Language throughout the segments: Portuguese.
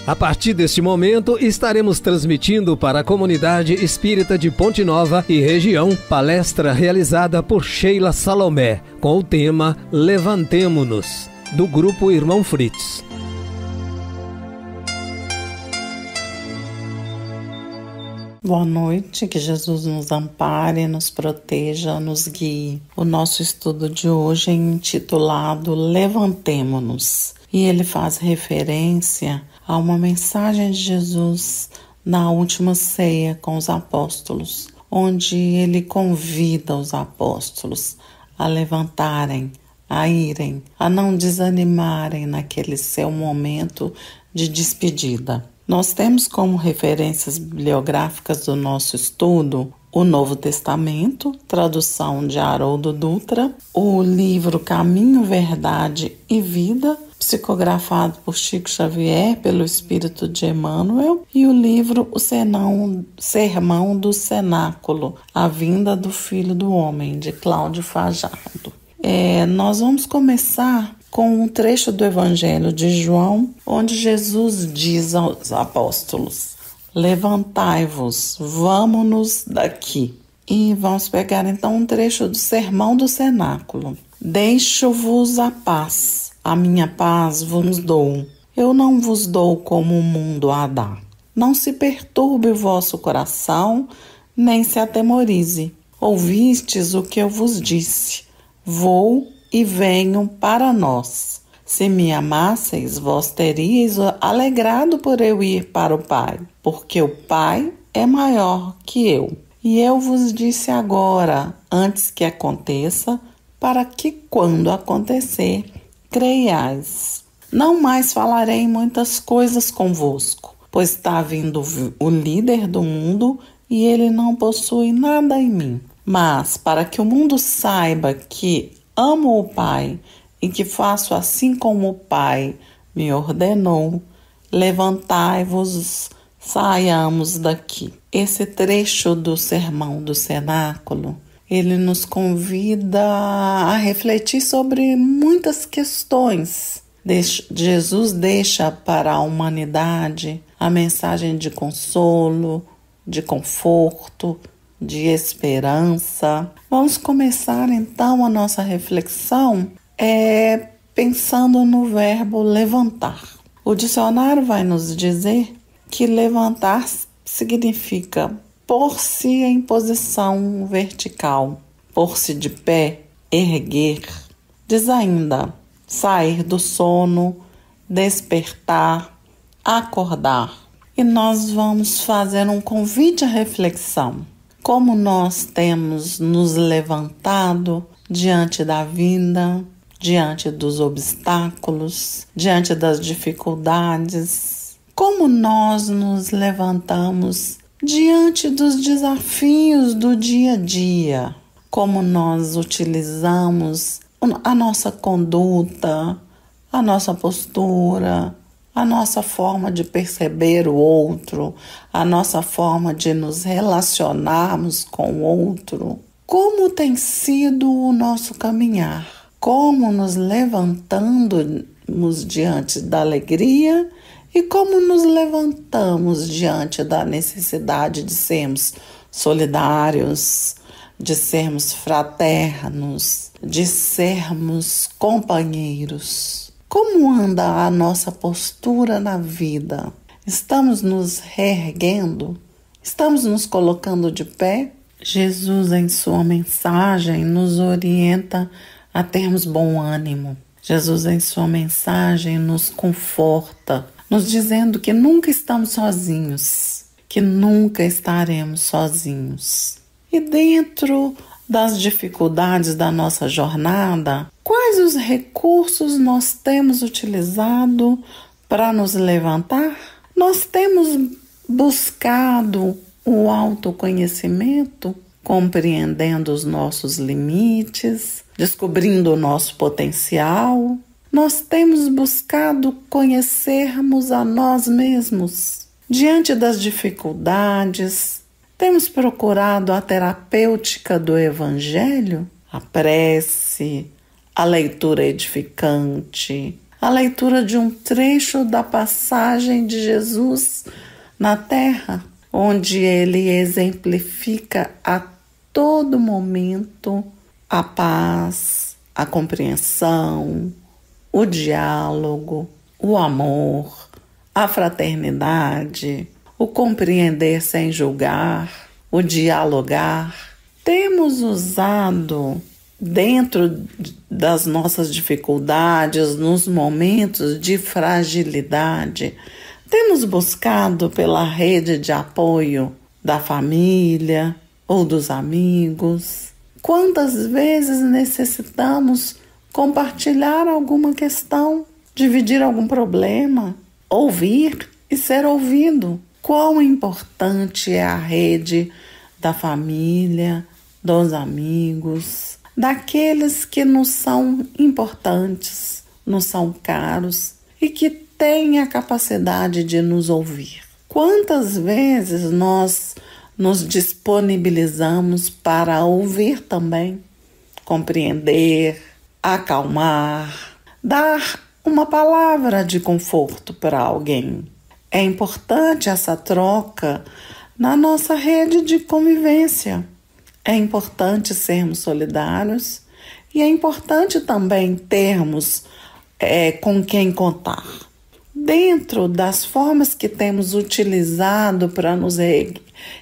A partir deste momento, estaremos transmitindo para a comunidade espírita de Ponte Nova e região palestra realizada por Sheila Salomé, com o tema Levantemo-nos, do Grupo Irmão Fritz. Boa noite, que Jesus nos ampare, nos proteja, nos guie. O nosso estudo de hoje é intitulado Levantemo-nos, e ele faz referência a uma mensagem de Jesus na última ceia com os apóstolos, onde ele convida os apóstolos a levantarem, a irem, a não desanimarem naquele seu momento de despedida. Nós temos como referências bibliográficas do nosso estudo o Novo Testamento, tradução de Haroldo Dutra, o livro Caminho, Verdade e Vida, psicografado por Chico Xavier pelo Espírito de Emmanuel, e o livro O Sermão do Cenáculo, A Vinda do Filho do Homem, de Cláudio Fajardo. Nós vamos começar com um trecho do Evangelho de João, onde Jesus diz aos apóstolos: levantai-vos, vamo-nos daqui. E vamos pegar então um trecho do Sermão do Cenáculo. Deixo-vos a paz, a minha paz vos dou. Eu não vos dou como o mundo a dá. Não se perturbe o vosso coração, nem se atemorize. Ouvistes o que eu vos disse. Vou e venho para nós. Se me amasseis, vós teríeis alegrado por eu ir para o Pai, porque o Pai é maior que eu. E eu vos disse agora, antes que aconteça, para que quando acontecer, creiais. Não mais falarei muitas coisas convosco, pois está vindo o líder do mundo e ele não possui nada em mim. Mas para que o mundo saiba que amo o Pai e que faço assim como o Pai me ordenou, levantai-vos, saiamos daqui. Esse trecho do Sermão do Cenáculo, ele nos convida a refletir sobre muitas questões. Jesus deixa para a humanidade a mensagem de consolo, de conforto, de esperança. Vamos começar então a nossa reflexão pensando no verbo levantar. O dicionário vai nos dizer que levantar significa pôr-se em posição vertical, pôr-se de pé, erguer. Diz ainda sair do sono, despertar, acordar. E nós vamos fazer um convite à reflexão. Como nós temos nos levantado diante da vida, diante dos obstáculos, diante das dificuldades? Como nós nos levantamos diante dos desafios do dia a dia? Como nós utilizamos a nossa conduta, a nossa postura, a nossa forma de perceber o outro, a nossa forma de nos relacionarmos com o outro? Como tem sido o nosso caminhar? Como nos levantamos diante da alegria e como nos levantamos diante da necessidade de sermos solidários, de sermos fraternos, de sermos companheiros? Como anda a nossa postura na vida? Estamos nos reerguendo? Estamos nos colocando de pé? Jesus, em sua mensagem, nos orienta a termos bom ânimo. Jesus, em sua mensagem, nos conforta, nos dizendo que nunca estamos sozinhos, que nunca estaremos sozinhos. E dentro das dificuldades da nossa jornada, quais os recursos nós temos utilizado para nos levantar? Nós temos buscado o autoconhecimento, compreendendo os nossos limites, descobrindo o nosso potencial. Nós temos buscado conhecermos a nós mesmos. Diante das dificuldades, temos procurado a terapêutica do Evangelho, a prece, a leitura edificante, a leitura de um trecho da passagem de Jesus na terra, onde ele exemplifica a todo momento a paz, a compreensão, o diálogo, o amor, a fraternidade, o compreender sem julgar, o dialogar. Temos usado dentro das nossas dificuldades, nos momentos de fragilidade, temos buscado pela rede de apoio da família ou dos amigos. Quantas vezes necessitamos compartilhar alguma questão, dividir algum problema, ouvir e ser ouvido? Quão importante é a rede da família, dos amigos, daqueles que nos são importantes, nos são caros e que têm a capacidade de nos ouvir. Quantas vezes nós nos disponibilizamos para ouvir também, compreender, acalmar, dar uma palavra de conforto para alguém? É importante essa troca na nossa rede de convivência. É importante sermos solidários e é importante também termos com quem contar. Dentro das formas que temos utilizado para nos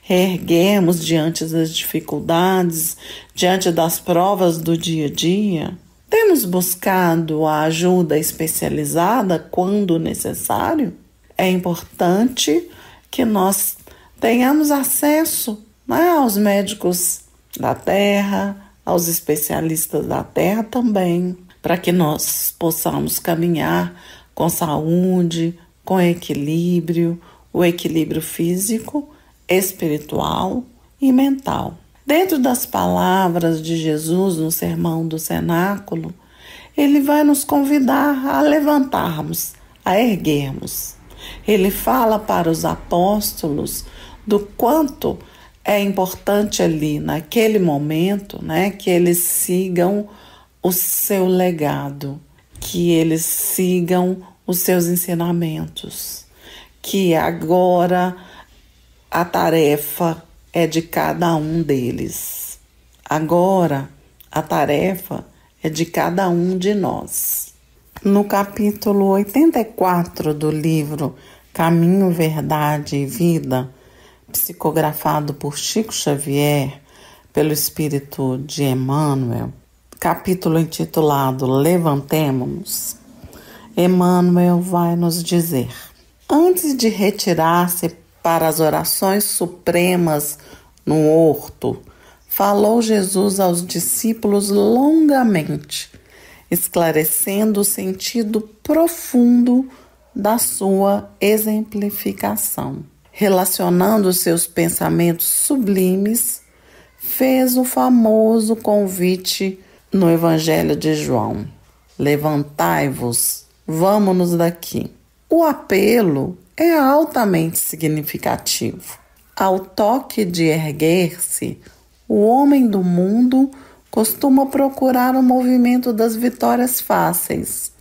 reerguermos diante das dificuldades, diante das provas do dia a dia, temos buscado a ajuda especializada quando necessário? É importante que nós tenhamos acesso, né, aos médicos da terra, aos especialistas da terra também, para que nós possamos caminhar com saúde, com equilíbrio, o equilíbrio físico, espiritual e mental. Dentro das palavras de Jesus no Sermão do Cenáculo, ele vai nos convidar a levantarmos, a erguermos. Ele fala para os apóstolos do quanto é importante ali, naquele momento, né, que eles sigam o seu legado, que eles sigam os seus ensinamentos, que agora a tarefa é de cada um deles. Agora a tarefa é de cada um de nós. No capítulo 84 do livro Caminho, Verdade e Vida, psicografado por Chico Xavier, pelo Espírito de Emmanuel, capítulo intitulado Levantemo-nos, Emmanuel vai nos dizer: antes de retirar-se para as orações supremas no horto, falou Jesus aos discípulos longamente, esclarecendo o sentido profundo da sua exemplificação. Relacionando seus pensamentos sublimes, fez o famoso convite no Evangelho de João: levantai-vos, vamo-nos daqui. O apelo é altamente significativo. Ao toque de erguer-se, o homem do mundo costuma procurar o movimento das vitórias fáceis,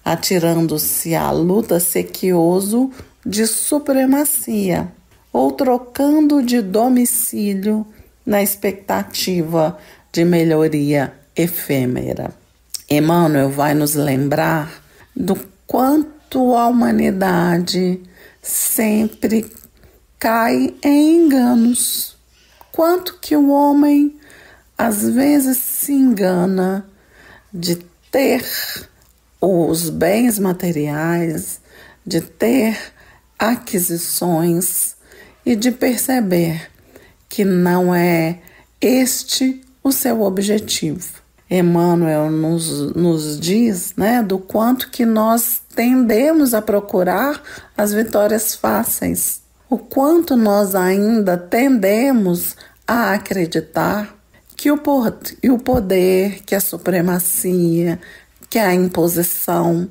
atirando-se à luta sequioso de supremacia ou trocando de domicílio na expectativa de melhoria efêmera. Emmanuel vai nos lembrar do quanto a humanidade sempre cai em enganos, quanto que o homem às vezes se engana de ter os bens materiais, de ter aquisições e de perceber que não é este o seu objetivo. Emmanuel nos diz, né, do quanto que nós tendemos a procurar as vitórias fáceis, o quanto nós ainda tendemos a acreditar que o poder, que a supremacia, que a imposição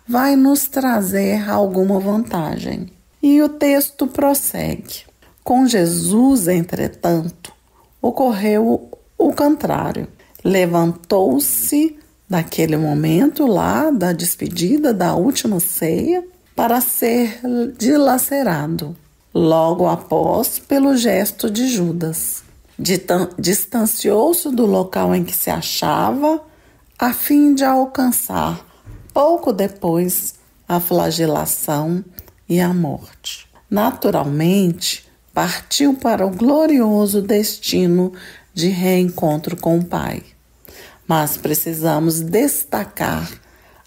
vai nos trazer alguma vantagem. E o texto prossegue: com Jesus, entretanto, ocorreu o contrário. Levantou-se daquele momento lá, da despedida, da última ceia, para ser dilacerado, logo após pelo gesto de Judas. Distanciou-se do local em que se achava, a fim de alcançar, pouco depois, a flagelação e a morte. Naturalmente, partiu para o glorioso destino de reencontro com o Pai. Mas precisamos destacar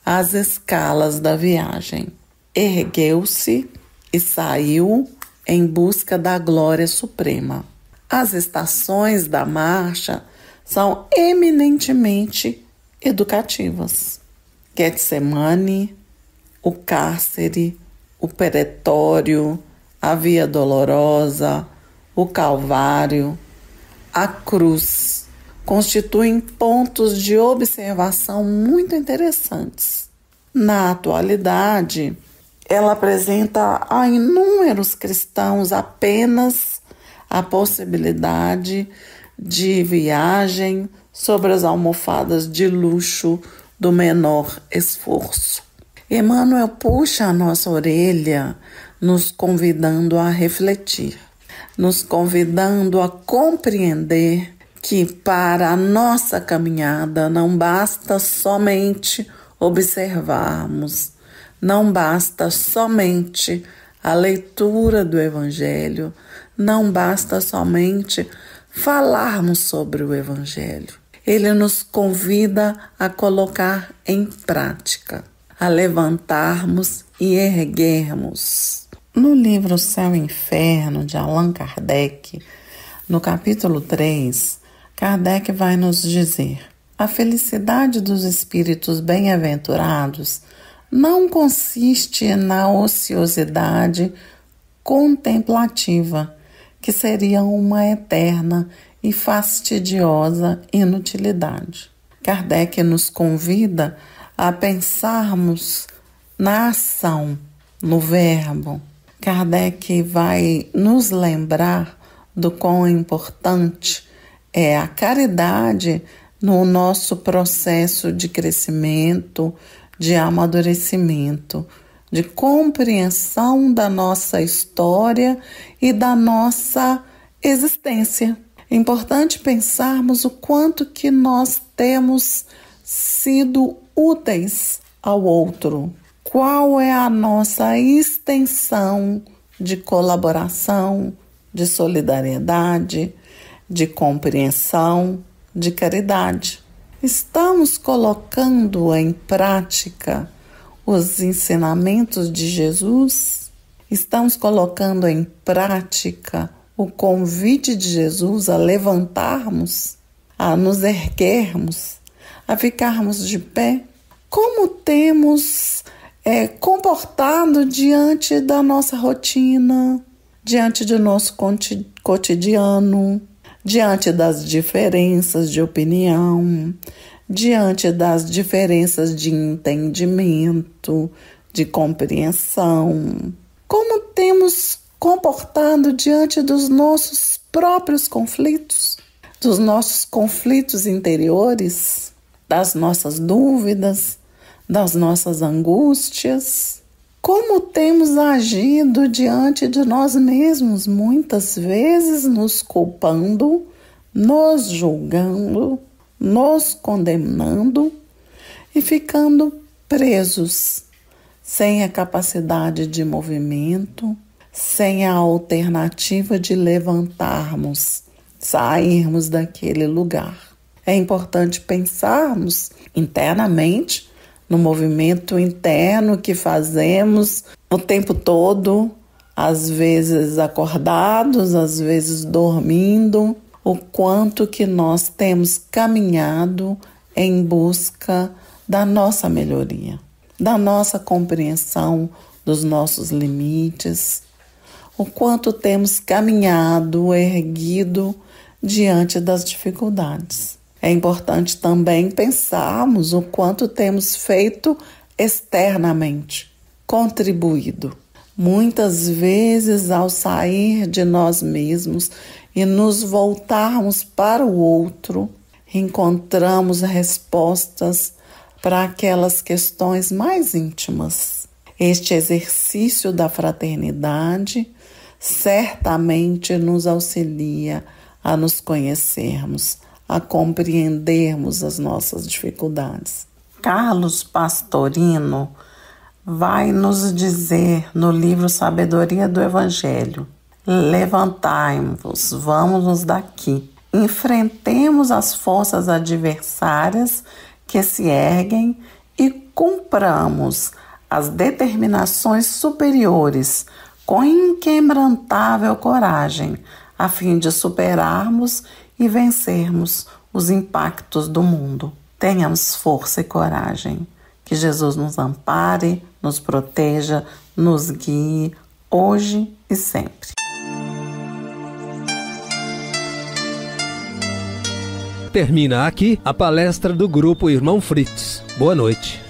as escalas da viagem. Ergueu-se e saiu em busca da glória suprema. As estações da marcha são eminentemente educativas. Getsemane, o cárcere, o pretório, a via dolorosa, o calvário, a cruz, constituem pontos de observação muito interessantes. Na atualidade, ela apresenta a inúmeros cristãos apenas a possibilidade de viagem sobre as almofadas de luxo do menor esforço. Emmanuel puxa a nossa orelha, nos convidando a refletir, nos convidando a compreender que para a nossa caminhada não basta somente observarmos, não basta somente a leitura do Evangelho, não basta somente falarmos sobre o Evangelho. Ele nos convida a colocar em prática, a levantarmos e erguermos. No livro Céu e Inferno, de Allan Kardec, no capítulo 3, Kardec vai nos dizer: a felicidade dos espíritos bem-aventurados não consiste na ociosidade contemplativa, que seria uma eterna e fastidiosa inutilidade. Kardec nos convida a pensarmos na ação, no verbo. Kardec vai nos lembrar do quão importante é a caridade no nosso processo de crescimento, de amadurecimento, de compreensão da nossa história e da nossa existência. É importante pensarmos o quanto que nós temos sido úteis ao outro. Qual é a nossa extensão de colaboração, de solidariedade, de compreensão, de caridade? Estamos colocando em prática os ensinamentos de Jesus? Estamos colocando em prática o convite de Jesus a levantarmos, a nos erguermos, a ficarmos de pé? Como temos comportado diante da nossa rotina, diante do nosso cotidiano, diante das diferenças de opinião, diante das diferenças de entendimento, de compreensão? Como temos comportado diante dos nossos próprios conflitos, dos nossos conflitos interiores, das nossas dúvidas, das nossas angústias? Como temos agido diante de nós mesmos, muitas vezes nos culpando, nos julgando, nos condenando e ficando presos, sem a capacidade de movimento, sem a alternativa de levantarmos, sairmos daquele lugar. É importante pensarmos internamente no movimento interno que fazemos o tempo todo, às vezes acordados, às vezes dormindo, o quanto que nós temos caminhado em busca da nossa melhoria, da nossa compreensão dos nossos limites, o quanto temos caminhado, erguido diante das dificuldades. É importante também pensarmos o quanto temos feito externamente, contribuído. Muitas vezes, ao sair de nós mesmos e nos voltarmos para o outro, encontramos respostas para aquelas questões mais íntimas. Este exercício da fraternidade certamente nos auxilia a nos conhecermos, a compreendermos as nossas dificuldades. Carlos Pastorino vai nos dizer no livro Sabedoria do Evangelho: levantai-vos, vamos daqui, enfrentemos as forças adversárias que se erguem e cumpramos as determinações superiores com inquebrantável coragem, a fim de superarmos e vencermos os impactos do mundo. Tenhamos força e coragem. Que Jesus nos ampare, nos proteja, nos guie, hoje e sempre. Termina aqui a palestra do Grupo Irmão Fritz. Boa noite.